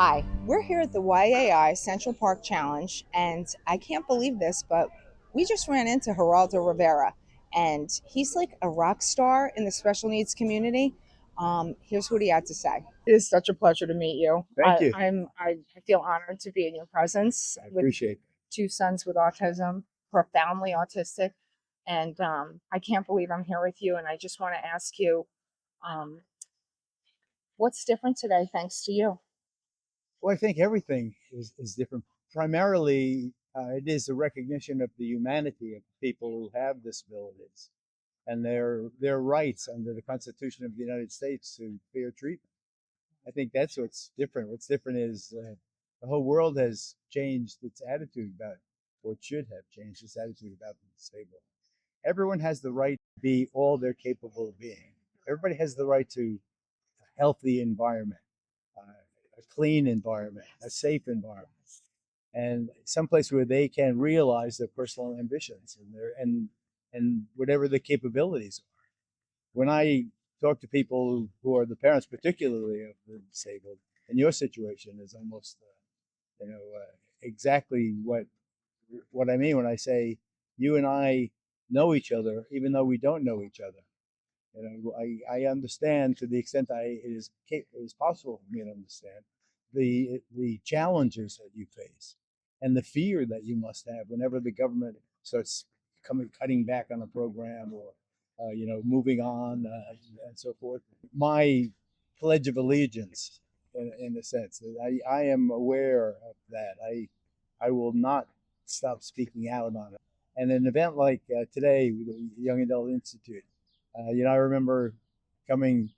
Hi, we're here at the YAI Central Park Challenge, and I can't believe this, but we just ran into Geraldo Rivera, and he's like a rock star in the special needs community. Here's what he had to say. It is such a pleasure to meet you. Thank you. I feel honored to be in your presence I with appreciate it. two sons with autism, profoundly autistic, and I can't believe I'm here with you. And I just want to ask you, um, what's different today, thanks to you? Well, I think everything is different. Primarily, it is a recognition of the humanity of people who have disabilities and their rights under the Constitution of the United States to fair treatment. I think that's what's different. What's different is the whole world has changed its attitude about, or it should have changed its attitude about the disabled. Everyone has the right to be all they're capable of being. Everybody has the right to a healthy environment, a clean environment, a safe environment, and someplace where they can realize their personal ambitions and and whatever the capabilities are. When I talk to people who are the parents, particularly of the disabled, and your situation is almost, exactly what I mean when I say you and I know each other, even though we don't know each other. I understand to the extent it is possible for me to understand the challenges that you face and the fear that you must have whenever the government starts cutting back on a program or moving on and so forth. My pledge of allegiance, in a sense, that I am aware of that. I will not stop speaking out on it. And an event like today, with the Young Adult Institute, I remember coming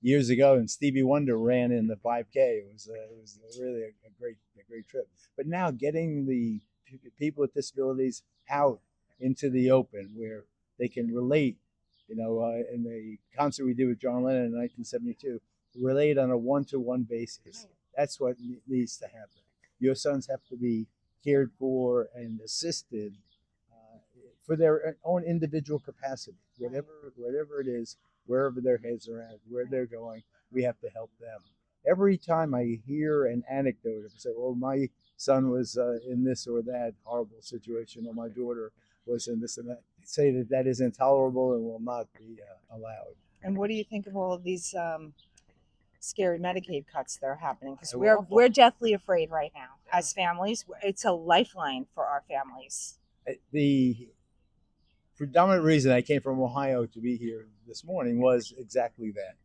years ago, and Stevie Wonder ran in the 5K. It was really a great trip. But now getting the people with disabilities out into the open where they can relate, in the concert we did with John Lennon in 1972, relate on a one-to-one basis. That's what needs to happen. Your sons have to be cared for and assisted for their own individual capacity, whatever it is, wherever their heads are at, where they're going, we have to help them. Every time I hear an anecdote of say, "Oh, my son was in this or that horrible situation," or "My daughter was in this and that," say that is intolerable and will not be allowed. And what do you think of all of these scary Medicaid cuts that are happening? Because They're we're awful. we're deathly afraid right now as families. It's a lifeline for our families. The predominant reason I came from Ohio to be here this morning was exactly that.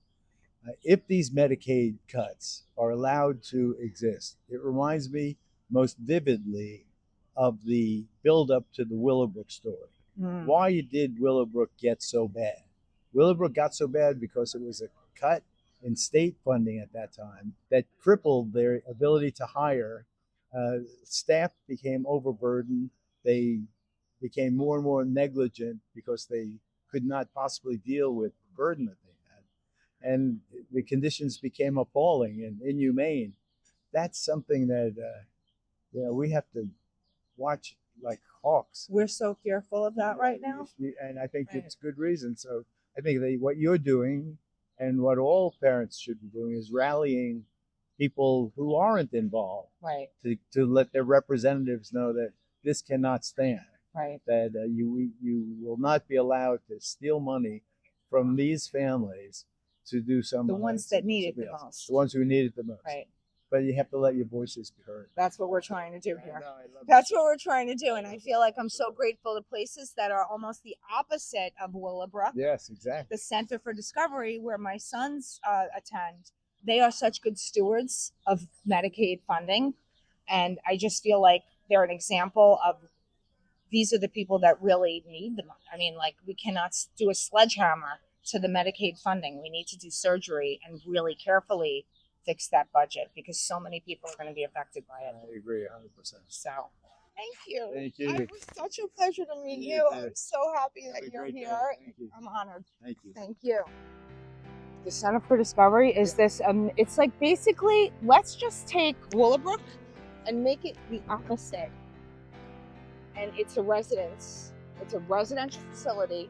If these Medicaid cuts are allowed to exist, it reminds me most vividly of the build-up to the Willowbrook story. Why did Willowbrook get so bad? Willowbrook got so bad because it was a cut in state funding at that time that crippled their ability to hire. Staff became overburdened. They became more and more negligent because they could not possibly deal with the burden that they had, and the conditions became appalling and inhumane. That's something that we have to watch like hawks. We're so fearful of that right now. And I think it's good reason. So I think that what you're doing and what all parents should be doing is rallying people who aren't involved, Right. to let their representatives know that this cannot stand. Right. That you will not be allowed to steal money from these families to do some The ones that need it the most. the ones who need it the most. Right. But you have to let your voices be heard. That's what we're trying to do here. I love That's what we're trying to do. And I feel like I'm so grateful to places that are almost the opposite of Willowbrook. Yes, exactly. The Center for Discovery, where my sons attend, they are such good stewards of Medicaid funding. And I just feel like they're an example of these are the people that really need the money. I mean, like, we cannot do a sledgehammer to the Medicaid funding. We need to do surgery and really carefully fix that budget because so many people are going to be affected by it. I agree 100%. So, thank you. Thank you. It was such a pleasure to meet you. I'm so happy that you're here. Thank you. I'm honored. Thank you. Thank you. The Center for Discovery is this, it's like basically, let's just take Willowbrook and make it the opposite. And it's a residential facility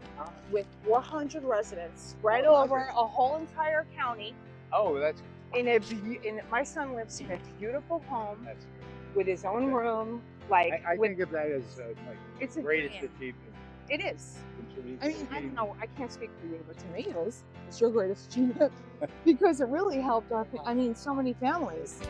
with 400 residents spread over a whole entire county Oh, that's my son lives in a beautiful home that's. with his own Okay. room. Like I with, think of that as like it's a greatest dream. achievement. It is. I mean, I don't Achieving- know. I can't speak for you, but to me, it is. It's your greatest achievement because it really helped our. I mean, so many families.